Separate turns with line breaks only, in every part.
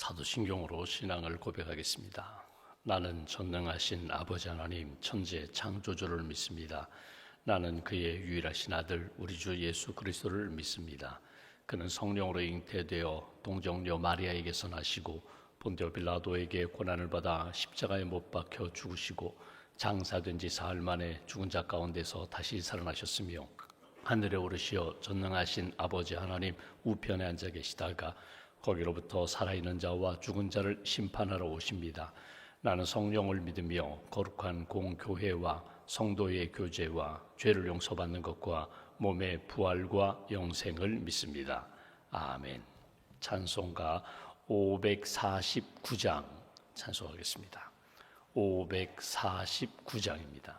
사도신경으로 신앙을 고백하겠습니다. 나는 전능하신 아버지 하나님 천재 창조주를 믿습니다. 나는 그의 유일하신 아들 우리 주 예수 그리스도를 믿습니다. 그는 성령으로 잉태되어 동정녀 마리아에게서 나시고 본디오 빌라도에게 고난을 받아 십자가에 못 박혀 죽으시고 장사된 지 사흘 만에 죽은 자 가운데서 다시 살아나셨으며 하늘에 오르시어 전능하신 아버지 하나님 우편에 앉아 계시다가 거기로부터 살아있는 자와 죽은 자를 심판하러 오십니다. 나는 성령을 믿으며 거룩한 공교회와 성도의 교제와 죄를 용서받는 것과 몸의 부활과 영생을 믿습니다. 아멘. 찬송가 549장 찬송하겠습니다. 549장입니다.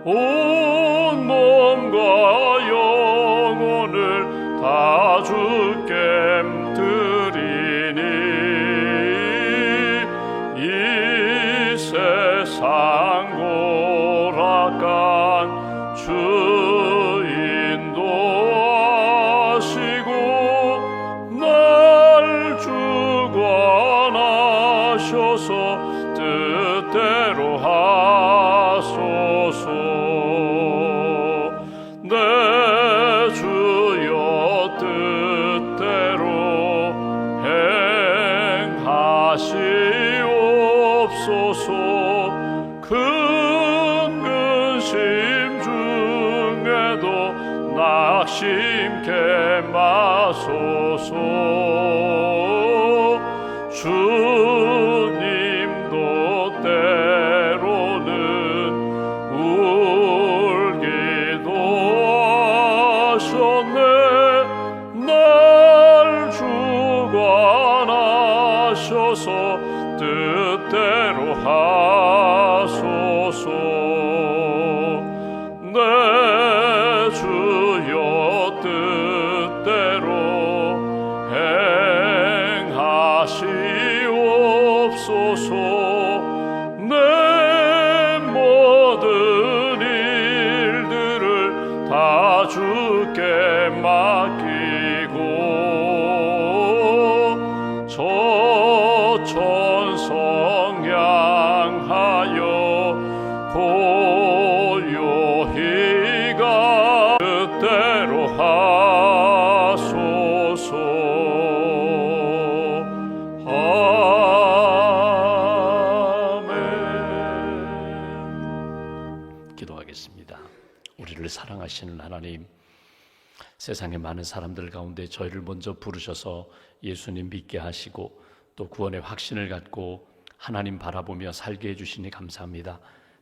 온 몸과 영혼을 다 주께 드리니 이 세상 고락한 주 인도하시고 날 주관하셔서 뜻대로 하소서. 내 주여 뜻대로 행하시옵소서. 큰 근심 중에도 낙심케 마소서. 주님도 때로는 울기도 하셨네. 날 주관하셔서 뜻대로 하소서. 내 주여 뜻대로 행하시옵소서. 내 모든 일들을 다 주께 맡기고 저 천성 향하여 고요히 가 뜻대로 하소서. 아멘.
기도하겠습니다. 우리를 사랑하시는 하나님, 세상의 많은 사람들 가운데 저희를 먼저 부르셔서 예수님 믿게 하시고 또 구원의 확신을 갖고 하나님 바라보며 살게 해주시니 감사합니다.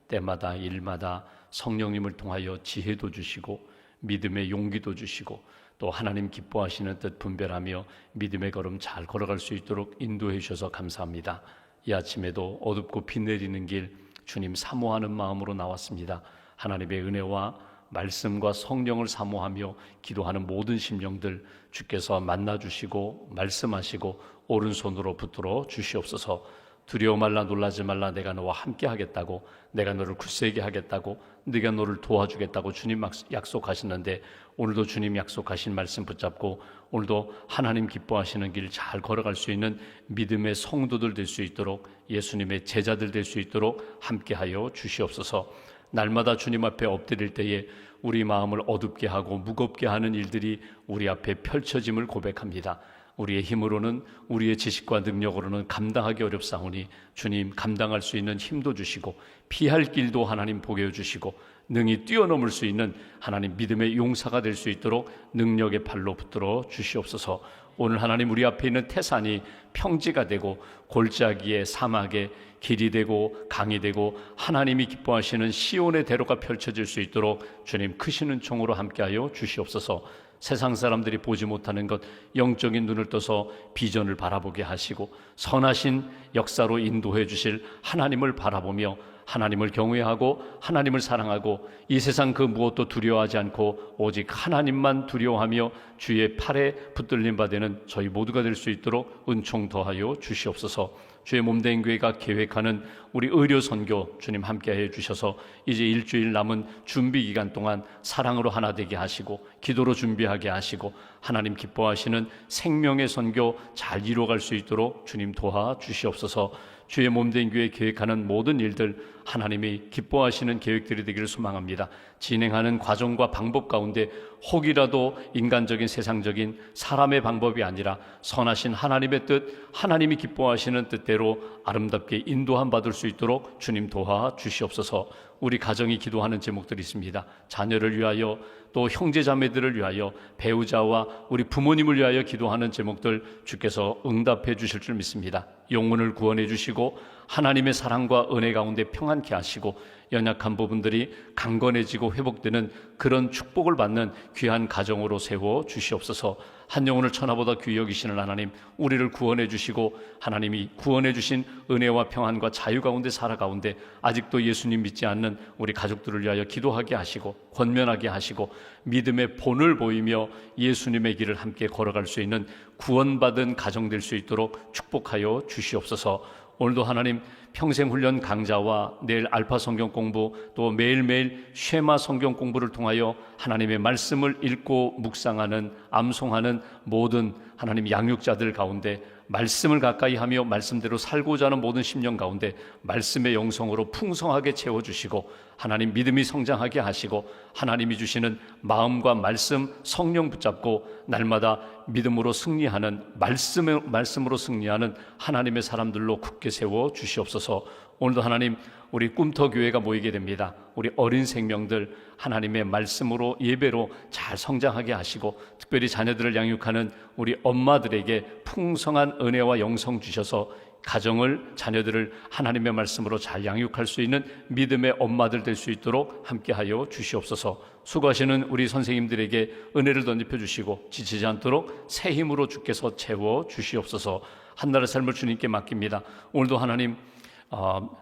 때마다 일마다 성령님을 통하여 지혜도 주시고 믿음의 용기도 주시고 또 하나님 기뻐하시는 뜻 분별하며 믿음의 걸음 잘 걸어갈 수 있도록 인도해 주셔서 감사합니다. 이 아침에도 어둡고 비 내리는 길 주님 사모하는 마음으로 나왔습니다. 하나님의 은혜와 말씀과 성령을 사모하며 기도하는 모든 심령들 주께서 만나주시고 말씀하시고 오른손으로 붙들어 주시옵소서. 두려워 말라 놀라지 말라 내가 너와 함께 하겠다고, 내가 너를 굳세게 하겠다고, 네가 너를 도와주겠다고 주님 약속하시는데 오늘도 주님 약속하신 말씀 붙잡고 오늘도 하나님 기뻐하시는 길 잘 걸어갈 수 있는 믿음의 성도들 될 수 있도록, 예수님의 제자들 될 수 있도록 함께하여 주시옵소서. 날마다 주님 앞에 엎드릴 때에 우리 마음을 어둡게 하고 무겁게 하는 일들이 우리 앞에 펼쳐짐을 고백합니다. 우리의 힘으로는, 우리의 지식과 능력으로는 감당하기 어렵사오니 주님 감당할 수 있는 힘도 주시고 피할 길도 하나님 보게 해주시고 능히 뛰어넘을 수 있는 하나님 믿음의 용사가 될 수 있도록 능력의 발로 붙들어 주시옵소서. 오늘 하나님 우리 앞에 있는 태산이 평지가 되고 골짜기에 사막에 길이 되고 강이 되고 하나님이 기뻐하시는 시온의 대로가 펼쳐질 수 있도록 주님 크시는 총으로 함께하여 주시옵소서. 세상 사람들이 보지 못하는 것 영적인 눈을 떠서 비전을 바라보게 하시고 선하신 역사로 인도해 주실 하나님을 바라보며 하나님을 경외하고 하나님을 사랑하고 이 세상 그 무엇도 두려워하지 않고 오직 하나님만 두려워하며 주의 팔에 붙들림 받는 저희 모두가 될 수 있도록 은총 더하여 주시옵소서. 주의 몸된 교회가 계획하는 우리 의료 선교 주님 함께해 주셔서 이제 일주일 남은 준비 기간 동안 사랑으로 하나 되게 하시고 기도로 준비하게 하시고 하나님 기뻐하시는 생명의 선교 잘 이루어갈 수 있도록 주님 도와 주시옵소서. 주의 몸된 교회 계획하는 모든 일들 하나님이 기뻐하시는 계획들이 되기를 소망합니다. 진행하는 과정과 방법 가운데 혹이라도 인간적인 세상적인 사람의 방법이 아니라 선하신 하나님의 뜻, 하나님이 기뻐하시는 뜻대로 아름답게 인도함 받을 수 있도록 주님 도와 주시옵소서. 우리 가정이 기도하는 제목들이 있습니다. 자녀를 위하여 또 형제자매들을 위하여 배우자와 우리 부모님을 위하여 기도하는 제목들 주께서 응답해 주실 줄 믿습니다. 영혼을 구원해 주시고 하나님의 사랑과 은혜 가운데 평안케 하시고 연약한 부분들이 강건해지고 회복되는 그런 축복을 받는 귀한 가정으로 세워 주시옵소서. 한 영혼을 천하보다 귀히 여기시는 하나님, 우리를 구원해 주시고 하나님이 구원해 주신 은혜와 평안과 자유 가운데 살아가운데 아직도 예수님 믿지 않는 우리 가족들을 위하여 기도하게 하시고 권면하게 하시고 믿음의 본을 보이며 예수님의 길을 함께 걸어갈 수 있는 구원받은 가정 될 수 있도록 축복하여 주시옵소서. 오늘도 하나님 평생 훈련 강좌와 내일 알파 성경 공부 또 매일매일 쉐마 성경 공부를 통하여 하나님의 말씀을 읽고 묵상하는 암송하는 모든 하나님 양육자들 가운데 말씀을 가까이 하며 말씀대로 살고자 하는 모든 심령 가운데 말씀의 영성으로 풍성하게 채워주시고 하나님 믿음이 성장하게 하시고 하나님이 주시는 마음과 말씀 성령 붙잡고 날마다 믿음으로 승리하는 말씀으로 승리하는 하나님의 사람들로 굳게 세워 주시옵소서. 오늘도 하나님 우리 꿈터교회가 모이게 됩니다. 우리 어린 생명들 하나님의 말씀으로 예배로 잘 성장하게 하시고 특별히 자녀들을 양육하는 우리 엄마들에게 풍성한 은혜와 영성 주셔서 가정을 자녀들을 하나님의 말씀으로 잘 양육할 수 있는 믿음의 엄마들 될 수 있도록 함께하여 주시옵소서. 수고하시는 우리 선생님들에게 은혜를 덧입혀 주시고 지치지 않도록 새 힘으로 주께서 채워 주시옵소서. 한나라의 삶을 주님께 맡깁니다. 오늘도 하나님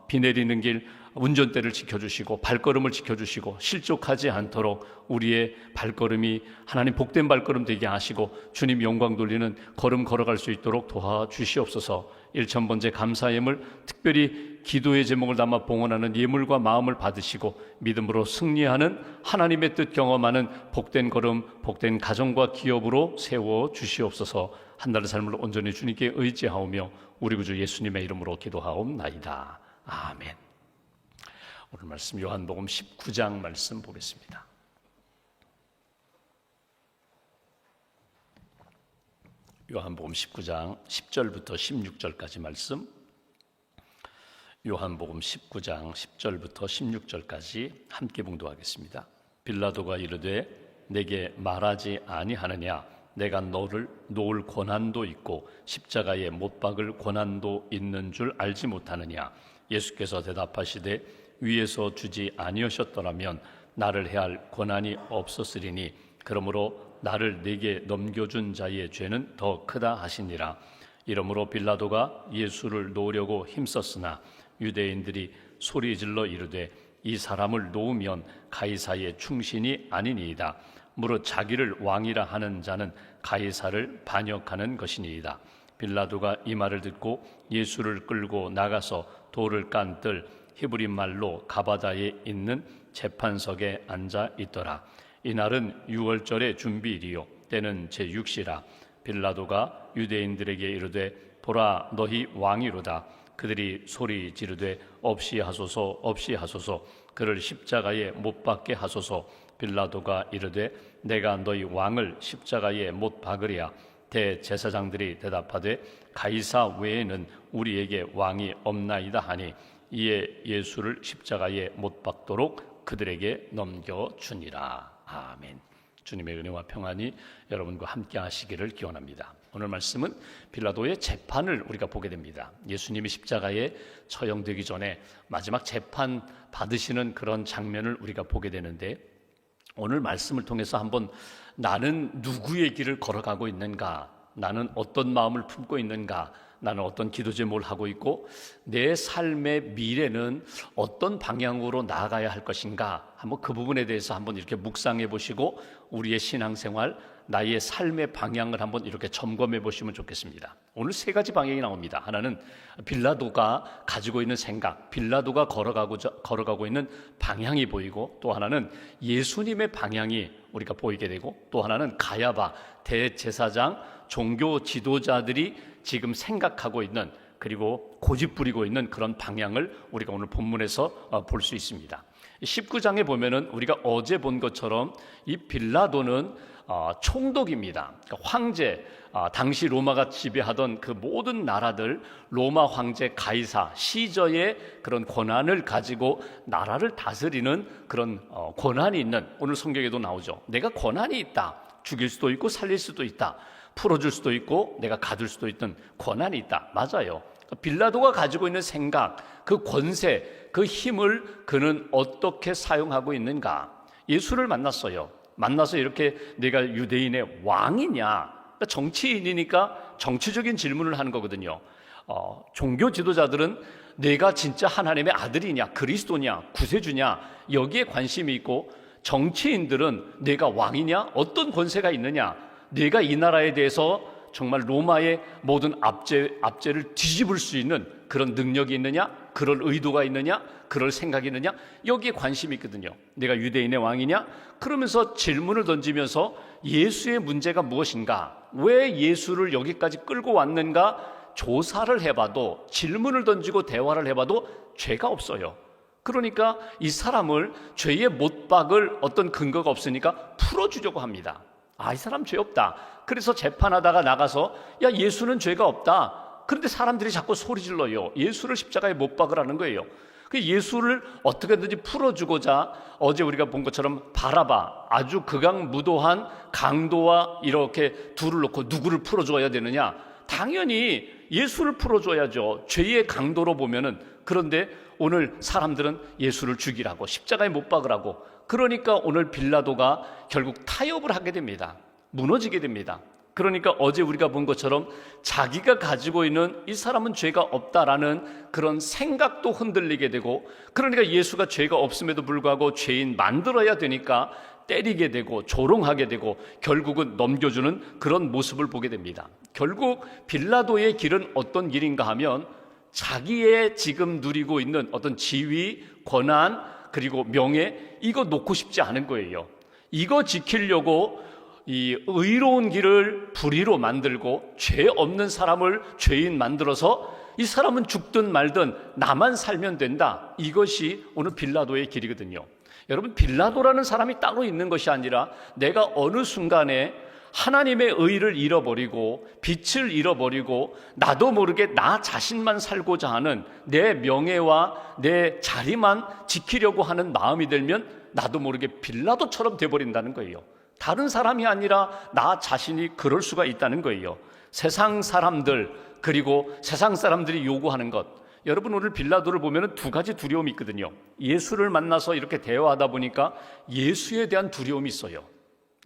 비 내리는 길 운전대를 지켜주시고 발걸음을 지켜주시고 실족하지 않도록 우리의 발걸음이 하나님 복된 발걸음 되게 하시고 주님 영광 돌리는 걸음 걸어갈 수 있도록 도와주시옵소서. 1000번째 감사 예물 특별히 기도의 제목을 담아 봉헌하는 예물과 마음을 받으시고 믿음으로 승리하는 하나님의 뜻 경험하는 복된 걸음 복된 가정과 기업으로 세워 주시옵소서. 한 달의 삶을 온전히 주님께 의지하오며 우리 구주 예수님의 이름으로 기도하옵나이다. 아멘. 오늘 말씀 요한복음 19장 말씀 보겠습니다. 요한복음 19장 10절부터 16절까지 말씀. 요한복음 19장 10절부터 16절까지 함께 봉독하겠습니다. 빌라도가 이르되 내게 말하지 아니하느냐 내가 너를 놓을 권한도 있고 십자가에 못 박을 권한도 있는 줄 알지 못하느냐. 예수께서 대답하시되 위에서 주지 아니하셨더라면 나를 해할 권한이 없었으리니 그러므로 나를 네게 넘겨준 자의 죄는 더 크다 하시니라. 이러므로 빌라도가 예수를 놓으려고 힘썼으나 유대인들이 소리질러 이르되 이 사람을 놓으면 가이사의 충신이 아니니이다. 무릇 자기를 왕이라 하는 자는 가이사를 반역하는 것이니이다. 빌라도가 이 말을 듣고 예수를 끌고 나가서 돌을 깐 뜰 히브리 말로 가바다에 있는 재판석에 앉아 있더라. 이날은 유월절의 준비일이요 때는 제6시라. 빌라도가 유대인들에게 이르되 보라 너희 왕이로다. 그들이 소리 지르되 없이 하소서 없이 하소서. 그를 십자가에 못 박게 하소서. 빌라도가 이르되 내가 너희 왕을 십자가에 못 박으랴. 대제사장들이 대답하되 가이사 외에는 우리에게 왕이 없나이다 하니 이에 예수를 십자가에 못 박도록 그들에게 넘겨주니라. 아멘. 주님의 은혜와 평안이 여러분과 함께 하시기를 기원합니다. 오늘 말씀은 빌라도의 재판을 우리가 보게 됩니다. 예수님이 십자가에 처형되기 전에 마지막 재판 받으시는 그런 장면을 우리가 보게 되는데 오늘 말씀을 통해서 한번 나는 누구의 길을 걸어가고 있는가, 나는 어떤 마음을 품고 있는가, 나는 어떤 기도 제목을 하고 있고 내 삶의 미래는 어떤 방향으로 나아가야 할 것인가, 한번 그 부분에 대해서 한번 이렇게 묵상해 보시고 우리의 신앙생활, 나의 삶의 방향을 한번 이렇게 점검해 보시면 좋겠습니다. 오늘 세 가지 방향이 나옵니다. 하나는 빌라도가 가지고 있는 생각, 빌라도가 걸어가고 있는 방향이 보이고, 또 하나는 예수님의 방향이 우리가 보이게 되고, 또 하나는 가야바 대제사장 종교 지도자들이 지금 생각하고 있는, 그리고 고집부리고 있는 그런 방향을 우리가 오늘 본문에서 볼 수 있습니다. 19장에 보면은 우리가 어제 본 것처럼 이 빌라도는 총독입니다. 그러니까 황제, 당시 로마가 지배하던 그 모든 나라들, 로마 황제 가이사 시저의 그런 권한을 가지고 나라를 다스리는 그런 권한이 있는, 오늘 성경에도 나오죠. 내가 권한이 있다. 죽일 수도 있고 살릴 수도 있다. 풀어줄 수도 있고 내가 가둘 수도 있던 권한이 있다. 맞아요. 빌라도가 가지고 있는 생각, 그 권세, 그 힘을 그는 어떻게 사용하고 있는가? 예수를 만났어요. 만나서 이렇게 내가 유대인의 왕이냐? 그러니까 정치인이니까 정치적인 질문을 하는 거거든요. 종교 지도자들은 내가 진짜 하나님의 아들이냐, 그리스도냐, 구세주냐, 여기에 관심이 있고, 정치인들은 내가 왕이냐, 어떤 권세가 있느냐, 내가 이 나라에 대해서 정말 로마의 모든 압제를 뒤집을 수 있는 그런 능력이 있느냐, 그럴 의도가 있느냐, 그럴 생각이 있느냐, 여기에 관심이 있거든요. 내가 유대인의 왕이냐? 그러면서 질문을 던지면서 예수의 문제가 무엇인가, 왜 예수를 여기까지 끌고 왔는가 조사를 해봐도, 질문을 던지고 대화를 해봐도 죄가 없어요. 그러니까 이 사람을, 죄의 못 박을 어떤 근거가 없으니까 풀어주려고 합니다. 이 사람 죄 없다. 그래서 재판하다가 나가서 야, 예수는 죄가 없다. 그런데 사람들이 자꾸 소리 질러요. 예수를 십자가에 못 박으라는 거예요. 그 예수를 어떻게든지 풀어주고자 어제 우리가 본 것처럼 바라바, 아주 극악무도한 강도와 이렇게 둘을 놓고 누구를 풀어줘야 되느냐? 당연히 예수를 풀어줘야죠. 죄의 강도로 보면은. 그런데 오늘 사람들은 예수를 죽이라고, 십자가에 못 박으라고. 그러니까 오늘 빌라도가 결국 타협을 하게 됩니다. 무너지게 됩니다. 그러니까 어제 우리가 본 것처럼 자기가 가지고 있는 이 사람은 죄가 없다라는 그런 생각도 흔들리게 되고, 그러니까 예수가 죄가 없음에도 불구하고 죄인 만들어야 되니까 때리게 되고 조롱하게 되고 결국은 넘겨주는 그런 모습을 보게 됩니다. 결국 빌라도의 길은 어떤 길인가 하면 자기의 지금 누리고 있는 어떤 지위, 권한, 그리고 명예, 이거 놓고 싶지 않은 거예요. 이거 지키려고 이 의로운 길을 불의로 만들고 죄 없는 사람을 죄인 만들어서 이 사람은 죽든 말든 나만 살면 된다. 이것이 오늘 빌라도의 길이거든요. 여러분, 빌라도라는 사람이 따로 있는 것이 아니라 내가 어느 순간에 하나님의 의를 잃어버리고 빛을 잃어버리고 나도 모르게 나 자신만 살고자 하는 내 명예와 내 자리만 지키려고 하는 마음이 들면 나도 모르게 빌라도처럼 돼버린다는 거예요. 다른 사람이 아니라 나 자신이 그럴 수가 있다는 거예요. 세상 사람들, 그리고 세상 사람들이 요구하는 것. 여러분, 오늘 빌라도를 보면 두 가지 두려움이 있거든요. 예수를 만나서 이렇게 대화하다 보니까 예수에 대한 두려움이 있어요.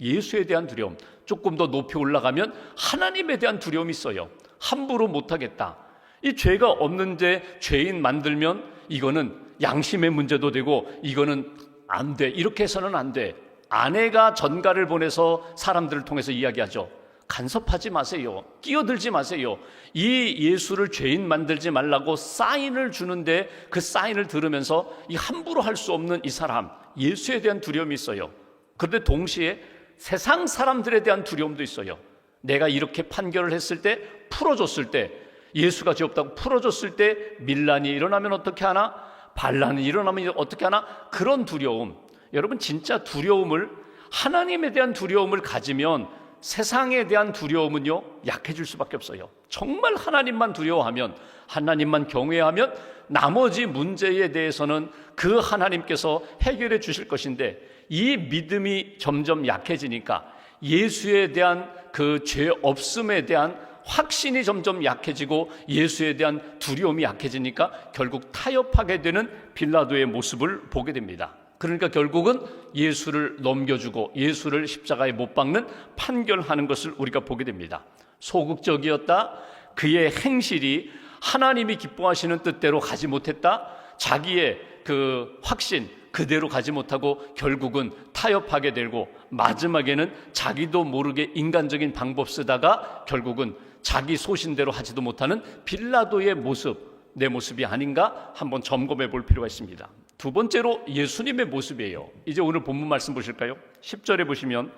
예수에 대한 두려움. 조금 더 높이 올라가면 하나님에 대한 두려움이 있어요. 함부로 못하겠다. 이 죄가 없는데 죄인 만들면 이거는 양심의 문제도 되고 이거는 안 돼. 이렇게 해서는 안 돼. 아내가 전가를 보내서 사람들을 통해서 이야기하죠. 간섭하지 마세요. 끼어들지 마세요. 이 예수를 죄인 만들지 말라고 사인을 주는데 그 사인을 들으면서 이 함부로 할 수 없는 이 사람, 예수에 대한 두려움이 있어요. 그런데 동시에 세상 사람들에 대한 두려움도 있어요. 내가 이렇게 판결을 했을 때, 풀어줬을 때, 예수가 죄 없다고 풀어줬을 때 밀란이 일어나면 어떻게 하나? 반란이 일어나면 어떻게 하나? 그런 두려움. 여러분, 진짜 두려움을, 하나님에 대한 두려움을 가지면 세상에 대한 두려움은요, 약해질 수밖에 없어요. 정말 하나님만 두려워하면, 하나님만 경외하면 나머지 문제에 대해서는 그 하나님께서 해결해 주실 것인데, 이 믿음이 점점 약해지니까 예수에 대한 그 죄 없음에 대한 확신이 점점 약해지고 예수에 대한 두려움이 약해지니까 결국 타협하게 되는 빌라도의 모습을 보게 됩니다. 그러니까 결국은 예수를 넘겨주고 예수를 십자가에 못 박는 판결하는 것을 우리가 보게 됩니다. 소극적이었다. 그의 행실이 하나님이 기뻐하시는 뜻대로 가지 못했다. 자기의 그 확신 그대로 가지 못하고 결국은 타협하게 되고 마지막에는 자기도 모르게 인간적인 방법 쓰다가 결국은 자기 소신대로 하지도 못하는 빌라도의 모습, 내 모습이 아닌가 한번 점검해 볼 필요가 있습니다. 두 번째로 예수님의 모습이에요. 이제 오늘 본문 말씀 보실까요? 10절에 보시면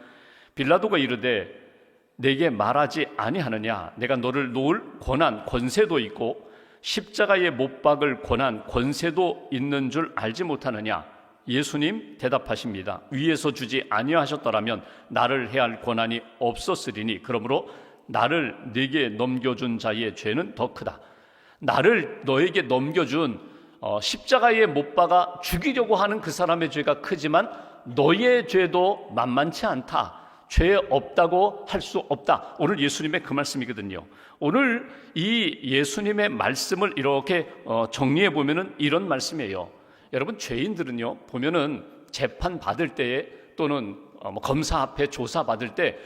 빌라도가 이르되 내게 말하지 아니하느냐? 내가 너를 놓을 권한, 권세도 있고 십자가에 못 박을 권한, 권세도 있는 줄 알지 못하느냐? 예수님 대답하십니다. 위에서 주지 아니하셨더라면 나를 해할 권한이 없었으리니 그러므로 나를 네게 넘겨준 자의 죄는 더 크다. 나를 너에게 넘겨준 십자가에 못 박아 죽이려고 하는 그 사람의 죄가 크지만 너의 죄도 만만치 않다. 죄 없다고 할 수 없다. 오늘 예수님의 그 말씀이거든요. 오늘 이 예수님의 말씀을 이렇게 정리해 보면은 이런 말씀이에요. 여러분, 죄인들은요 보면은 재판 받을 때에 또는 검사 앞에 조사 받을 때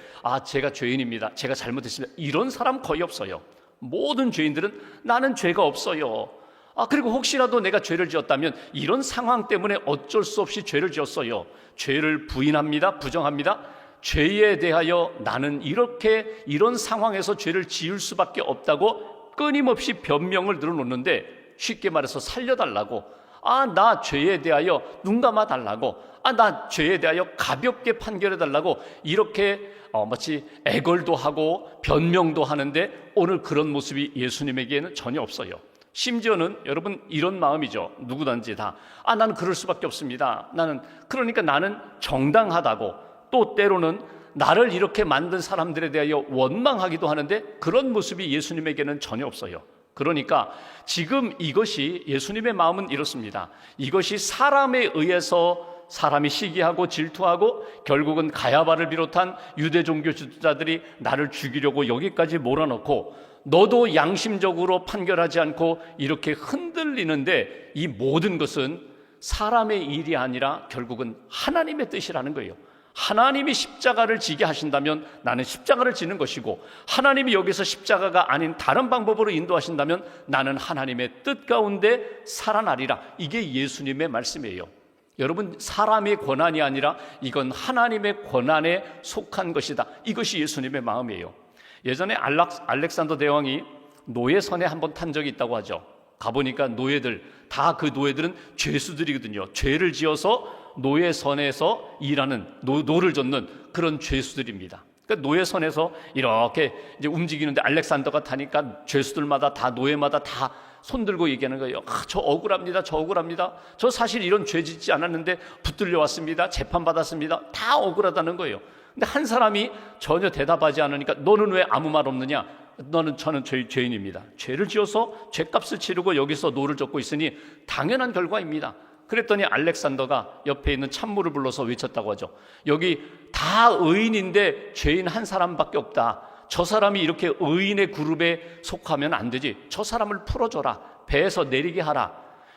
제가 죄인입니다, 제가 잘못했습니다, 이런 사람 거의 없어요. 모든 죄인들은 나는 죄가 없어요. 그리고 혹시라도 내가 죄를 지었다면 이런 상황 때문에 어쩔 수 없이 죄를 지었어요. 죄를 부인합니다, 부정합니다. 죄에 대하여 나는 이런 상황에서 죄를 지을 수밖에 없다고 끊임없이 변명을 늘어놓는데, 쉽게 말해서 살려달라고, 나 죄에 대하여 눈 감아달라고, 나 죄에 대하여 가볍게 판결해달라고 이렇게 마치 애걸도 하고 변명도 하는데 오늘 그런 모습이 예수님에게는 전혀 없어요. 심지어는 여러분 이런 마음이죠. 누구든지 다 나는 그럴 수밖에 없습니다. 그러니까 나는 정당하다고, 또 때로는 나를 이렇게 만든 사람들에 대하여 원망하기도 하는데 그런 모습이 예수님에게는 전혀 없어요. 그러니까 지금 이것이 예수님의 마음은 이렇습니다. 이것이 사람에 의해서 사람이 시기하고 질투하고 결국은 가야바를 비롯한 유대 종교 지도자들이 나를 죽이려고 여기까지 몰아넣고 너도 양심적으로 판결하지 않고 이렇게 흔들리는데, 이 모든 것은 사람의 일이 아니라 결국은 하나님의 뜻이라는 거예요. 하나님이 십자가를 지게 하신다면 나는 십자가를 지는 것이고, 하나님이 여기서 십자가가 아닌 다른 방법으로 인도하신다면 나는 하나님의 뜻 가운데 살아나리라. 이게 예수님의 말씀이에요. 여러분, 사람의 권한이 아니라 이건 하나님의 권한에 속한 것이다. 이것이 예수님의 마음이에요. 예전에 알렉산더 대왕이 노예선에 한번 탄 적이 있다고 하죠. 가보니까 노예들, 다 그 노예들은 죄수들이거든요. 죄를 지어서 노예선에서 일하는, 노를 젓는 그런 죄수들입니다. 그러니까 노예선에서 이렇게 이제 움직이는데 알렉산더가 타니까 죄수들마다 다, 노예마다 다 손들고 얘기하는 거예요. 저 억울합니다, 저 억울합니다, 저 사실 이런 죄 짓지 않았는데 붙들려 왔습니다, 재판받았습니다, 다 억울하다는 거예요. 근데 한 사람이 전혀 대답하지 않으니까 너는 왜 아무 말 없느냐? 저는 죄인입니다. 죄를 지어서 죄값을 치르고 여기서 노를 젓고 있으니 당연한 결과입니다. 그랬더니 알렉산더가 옆에 있는 참모를 불러서 외쳤다고 하죠. 여기 다 의인인데 죄인 한 사람밖에 없다. 저 사람이 이렇게 의인의 그룹에 속하면 안 되지. 저 사람을 풀어줘라. 배에서 내리게 하라.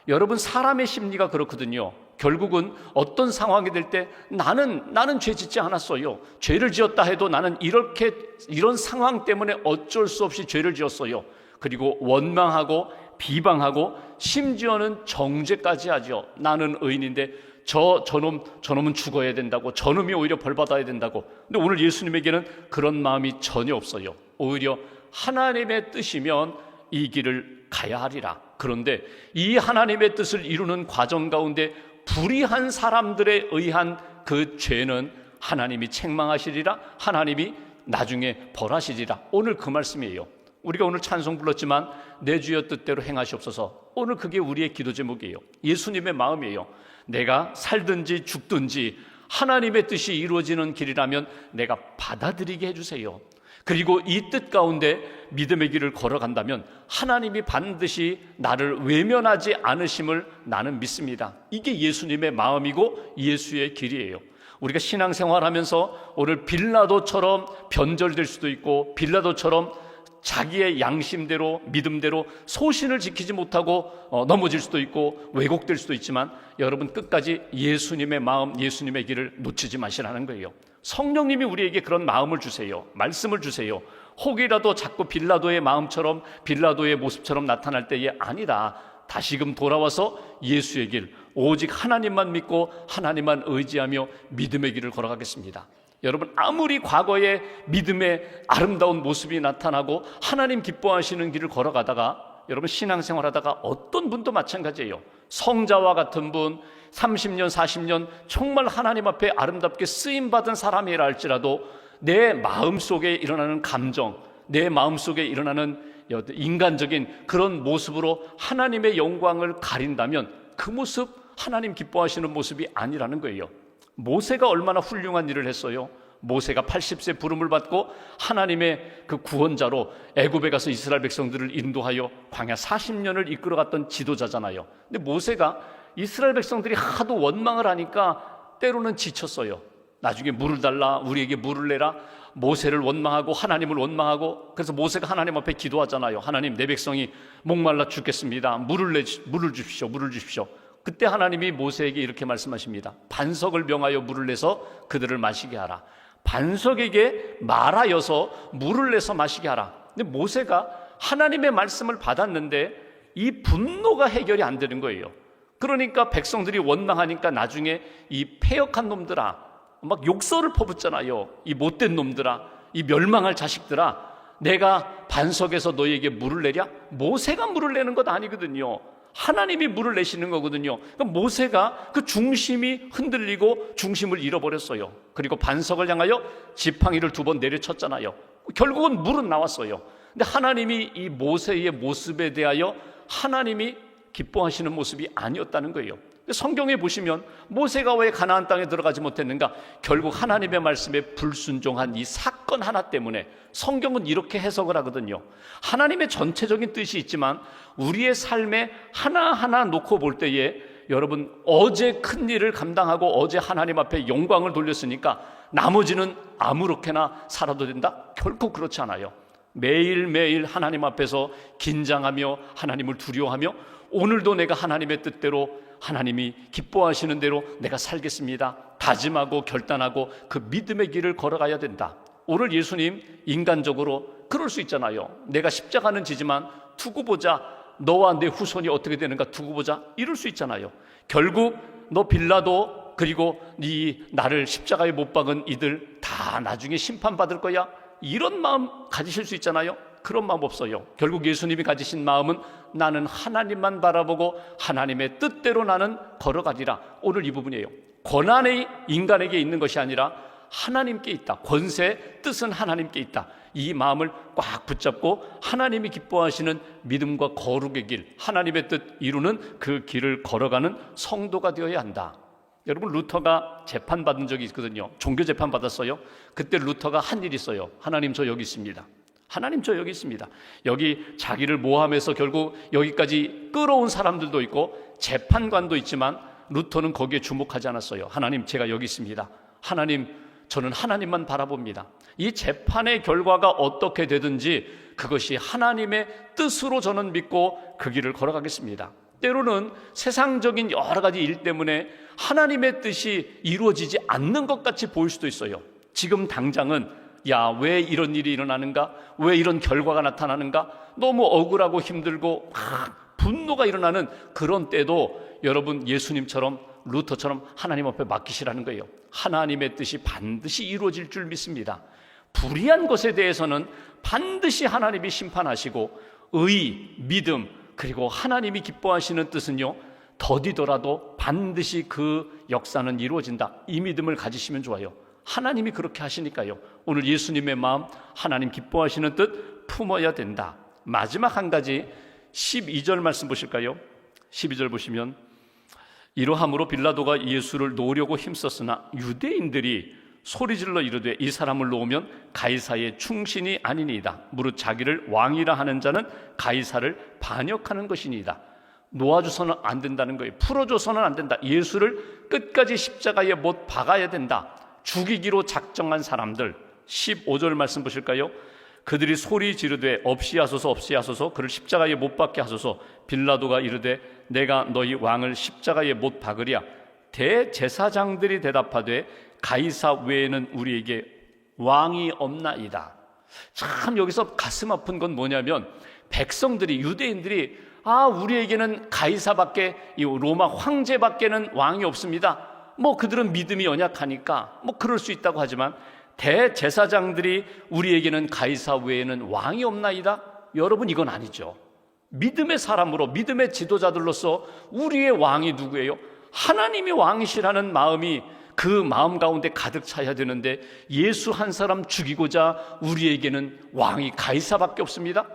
여러분, 사람의 심리가 그렇거든요. 결국은 어떤 상황이 될 때 나는 죄 짓지 않았어요. 죄를 지었다 해도 나는 이런 상황 때문에 어쩔 수 없이 죄를 지었어요. 그리고 원망하고 비방하고 심지어는 정죄까지 하죠. 나는 의인인데 저놈은 죽어야 된다고, 저놈이 오히려 벌받아야 된다고. 근데 오늘 예수님에게는 그런 마음이 전혀 없어요. 오히려 하나님의 뜻이면 이 길을 가야 하리라. 그런데 이 하나님의 뜻을 이루는 과정 가운데 불의한 사람들에 의한 그 죄는 하나님이 책망하시리라, 하나님이 나중에 벌하시리라. 오늘 그 말씀이에요. 우리가 오늘 찬송 불렀지만 내 주여 뜻대로 행하시옵소서. 오늘 그게 우리의 기도 제목이에요. 예수님의 마음이에요. 내가 살든지 죽든지 하나님의 뜻이 이루어지는 길이라면 내가 받아들이게 해주세요. 그리고 이 뜻 가운데 믿음의 길을 걸어간다면 하나님이 반드시 나를 외면하지 않으심을 나는 믿습니다. 이게 예수님의 마음이고 예수의 길이에요. 우리가 신앙생활하면서 오늘 빌라도처럼 변절될 수도 있고, 빌라도처럼 자기의 양심대로 믿음대로 소신을 지키지 못하고 넘어질 수도 있고 왜곡될 수도 있지만, 여러분 끝까지 예수님의 마음, 예수님의 길을 놓치지 마시라는 거예요. 성령님이 우리에게 그런 마음을 주세요. 말씀을 주세요. 혹이라도 자꾸 빌라도의 마음처럼 빌라도의 모습처럼 나타날 때에 아니다, 다시금 돌아와서 예수의 길, 오직 하나님만 믿고 하나님만 의지하며 믿음의 길을 걸어가겠습니다. 여러분, 아무리 과거에 믿음의 아름다운 모습이 나타나고 하나님 기뻐하시는 길을 걸어가다가 여러분 신앙생활하다가 어떤 분도 마찬가지예요. 성자와 같은 분, 30년 40년 정말 하나님 앞에 아름답게 쓰임받은 사람이라 할지라도 내 마음속에 일어나는 감정, 내 마음속에 일어나는 인간적인 그런 모습으로 하나님의 영광을 가린다면 그 모습 하나님 기뻐하시는 모습이 아니라는 거예요. 모세가 얼마나 훌륭한 일을 했어요. 모세가 80세 부름을 받고 하나님의 그 구원자로 애굽에 가서 이스라엘 백성들을 인도하여 광야 40년을 이끌어갔던 지도자잖아요. 근데 모세가 이스라엘 백성들이 하도 원망을 하니까 때로는 지쳤어요. 나중에 물을 달라, 우리에게 물을 내라, 모세를 원망하고 하나님을 원망하고, 그래서 모세가 하나님 앞에 기도하잖아요. 하나님, 내 백성이 목말라 죽겠습니다. 물을 주십시오. 물을 주십시오. 그때 하나님이 모세에게 이렇게 말씀하십니다. 반석을 명하여 물을 내서 그들을 마시게 하라. 반석에게 말하여서 물을 내서 마시게 하라. 근데 모세가 하나님의 말씀을 받았는데 이 분노가 해결이 안 되는 거예요. 그러니까 백성들이 원망하니까 나중에 이 패역한 놈들아, 막 욕설을 퍼붓잖아요. 이 못된 놈들아, 이 멸망할 자식들아, 내가 반석에서 너희에게 물을 내랴? 모세가 물을 내는 것 아니거든요. 하나님이 물을 내시는 거거든요. 그러니까 모세가 그 중심이 흔들리고 중심을 잃어버렸어요. 그리고 반석을 향하여 지팡이를 2번 내려쳤잖아요. 결국은 물은 나왔어요. 근데 하나님이 이 모세의 모습에 대하여 하나님이 기뻐하시는 모습이 아니었다는 거예요. 성경에 보시면 모세가 왜 가나안 땅에 들어가지 못했는가? 결국 하나님의 말씀에 불순종한 이 사건 하나 때문에. 성경은 이렇게 해석을 하거든요. 하나님의 전체적인 뜻이 있지만 우리의 삶에 하나하나 놓고 볼 때에 여러분, 어제 큰 일을 감당하고 어제 하나님 앞에 영광을 돌렸으니까 나머지는 아무렇게나 살아도 된다? 결코 그렇지 않아요. 매일매일 하나님 앞에서 긴장하며 하나님을 두려워하며 오늘도 내가 하나님의 뜻대로, 하나님이 기뻐하시는 대로 내가 살겠습니다, 다짐하고 결단하고 그 믿음의 길을 걸어가야 된다. 오늘 예수님 인간적으로 그럴 수 있잖아요. 내가 십자가는 지지만 두고 보자, 너와 내 후손이 어떻게 되는가 두고 보자, 이럴 수 있잖아요. 결국 너 빌라도, 그리고 네 나를 십자가에 못 박은 이들 다 나중에 심판받을 거야, 이런 마음 가지실 수 있잖아요. 그런 마음 없어요. 결국 예수님이 가지신 마음은 나는 하나님만 바라보고 하나님의 뜻대로 나는 걸어가리라. 오늘 이 부분이에요. 권한이 인간에게 있는 것이 아니라 하나님께 있다. 권세, 뜻은 하나님께 있다. 이 마음을 꽉 붙잡고 하나님이 기뻐하시는 믿음과 거룩의 길, 하나님의 뜻 이루는 그 길을 걸어가는 성도가 되어야 한다. 여러분, 루터가 재판받은 적이 있거든요. 종교 재판 받았어요. 그때 루터가 한 일이 있어요. 하나님, 저 여기 있습니다. 하나님, 저 여기 있습니다. 여기 자기를 모함해서 결국 여기까지 끌어온 사람들도 있고 재판관도 있지만 루터는 거기에 주목하지 않았어요. 하나님, 제가 여기 있습니다. 하나님, 저는 하나님만 바라봅니다. 이 재판의 결과가 어떻게 되든지 그것이 하나님의 뜻으로 저는 믿고 그 길을 걸어가겠습니다. 때로는 세상적인 여러 가지 일 때문에 하나님의 뜻이 이루어지지 않는 것 같이 보일 수도 있어요. 지금 당장은 야, 왜 이런 일이 일어나는가? 왜 이런 결과가 나타나는가? 너무 억울하고 힘들고 막 분노가 일어나는 그런 때도 여러분, 예수님처럼 루터처럼 하나님 앞에 맡기시라는 거예요. 하나님의 뜻이 반드시 이루어질 줄 믿습니다. 불의한 것에 대해서는 반드시 하나님이 심판하시고 의, 믿음, 그리고 하나님이 기뻐하시는 뜻은요, 더디더라도 반드시 그 역사는 이루어진다. 이 믿음을 가지시면 좋아요. 하나님이 그렇게 하시니까요. 오늘 예수님의 마음, 하나님 기뻐하시는 뜻 품어야 된다. 마지막 한 가지 12절 말씀 보실까요? 12절 보시면 이러함으로 빌라도가 예수를 놓으려고 힘썼으나 유대인들이 소리질러 이르되 이 사람을 놓으면 가이사의 충신이 아니니이다. 무릇 자기를 왕이라 하는 자는 가이사를 반역하는 것이니이다. 놓아줘서는 안 된다는 거예요. 풀어줘서는 안 된다. 예수를 끝까지 십자가에 못 박아야 된다. 죽이기로 작정한 사람들, 15절 말씀 보실까요? 그들이 소리 지르되 없이 하소서 없이 하소서, 그를 십자가에 못 박게 하소서. 빌라도가 이르되 내가 너희 왕을 십자가에 못 박으랴. 대제사장들이 대답하되 가이사 외에는 우리에게 왕이 없나이다. 참 여기서 가슴 아픈 건 뭐냐면 백성들이, 유대인들이 우리에게는 가이사밖에, 이 로마 황제밖에는 왕이 없습니다. 뭐 그들은 믿음이 연약하니까 뭐 그럴 수 있다고 하지만 대제사장들이 우리에게는 가이사 외에는 왕이 없나이다? 여러분, 이건 아니죠. 믿음의 사람으로, 믿음의 지도자들로서 우리의 왕이 누구예요? 하나님이 왕이시라는 마음이 그 마음 가운데 가득 차야 되는데, 예수 한 사람 죽이고자 우리에게는 왕이 가이사밖에 없습니다.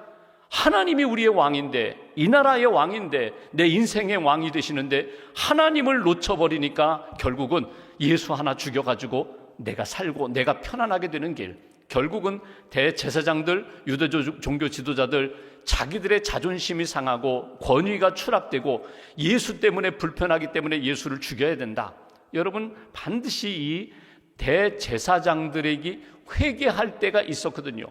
하나님이 우리의 왕인데, 이 나라의 왕인데, 내 인생의 왕이 되시는데 하나님을 놓쳐버리니까 결국은 예수 하나 죽여가지고 내가 살고 내가 편안하게 되는 길, 결국은 대제사장들, 유대 종교 지도자들 자기들의 자존심이 상하고 권위가 추락되고 예수 때문에 불편하기 때문에 예수를 죽여야 된다. 여러분, 반드시 이 대제사장들에게 회개할 때가 있었거든요.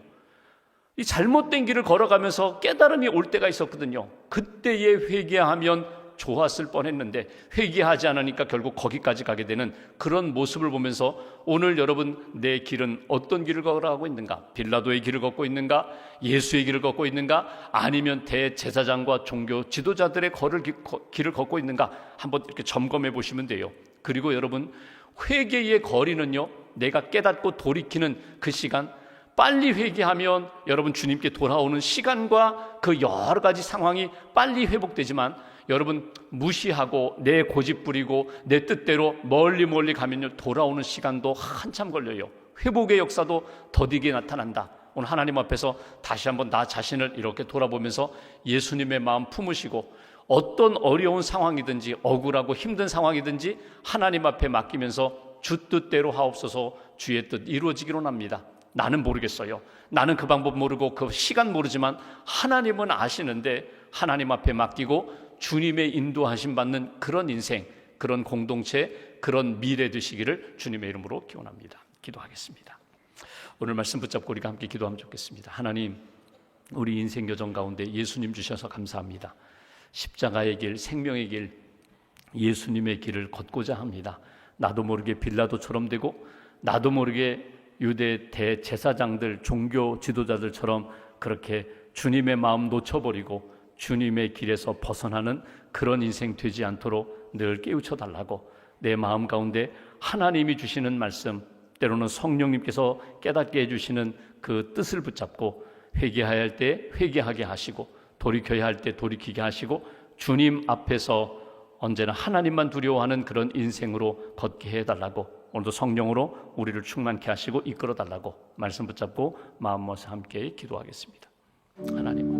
이 잘못된 길을 걸어가면서 깨달음이 올 때가 있었거든요. 그때에 회개하면 좋았을 뻔했는데 회개하지 않으니까 결국 거기까지 가게 되는 그런 모습을 보면서 오늘 여러분, 내 길은 어떤 길을 걸어가고 있는가? 빌라도의 길을 걷고 있는가? 예수의 길을 걷고 있는가? 아니면 대제사장과 종교 지도자들의 길을 걷고 있는가? 한번 이렇게 점검해 보시면 돼요. 그리고 여러분, 회개의 거리는요, 내가 깨닫고 돌이키는 그 시간, 빨리 회개하면 여러분 주님께 돌아오는 시간과 그 여러 가지 상황이 빨리 회복되지만, 여러분 무시하고 내 고집 부리고 내 뜻대로 멀리 가면요, 돌아오는 시간도 한참 걸려요. 회복의 역사도 더디게 나타난다. 오늘 하나님 앞에서 다시 한번 나 자신을 이렇게 돌아보면서 예수님의 마음 품으시고, 어떤 어려운 상황이든지 억울하고 힘든 상황이든지 하나님 앞에 맡기면서 주 뜻대로 하옵소서, 주의 뜻 이루어지기로 합니다. 나는 모르겠어요. 나는 그 방법 모르고 그 시간 모르지만 하나님은 아시는데 하나님 앞에 맡기고 주님의 인도하심 받는 그런 인생, 그런 공동체, 그런 미래 되시기를 주님의 이름으로 기원합니다. 기도하겠습니다. 오늘 말씀 붙잡고 우리가 함께 기도하면 좋겠습니다. 하나님, 우리 인생 여정 가운데 예수님 주셔서 감사합니다. 십자가의 길, 생명의 길, 예수님의 길을 걷고자 합니다. 나도 모르게 빌라도처럼 되고 나도 모르게 유대 대제사장들, 종교 지도자들처럼 그렇게 주님의 마음 놓쳐버리고 주님의 길에서 벗어나는 그런 인생 되지 않도록 늘 깨우쳐 달라고, 내 마음 가운데 하나님이 주시는 말씀, 때로는 성령님께서 깨닫게 해주시는 그 뜻을 붙잡고 회개해야 할 때 회개하게 하시고 돌이켜야 할 때 돌이키게 하시고 주님 앞에서 언제나 하나님만 두려워하는 그런 인생으로 걷게 해달라고, 오늘도 성령으로 우리를 충만케 하시고 이끌어 달라고 말씀 붙잡고 마음 모아서 함께 기도하겠습니다. 하나님,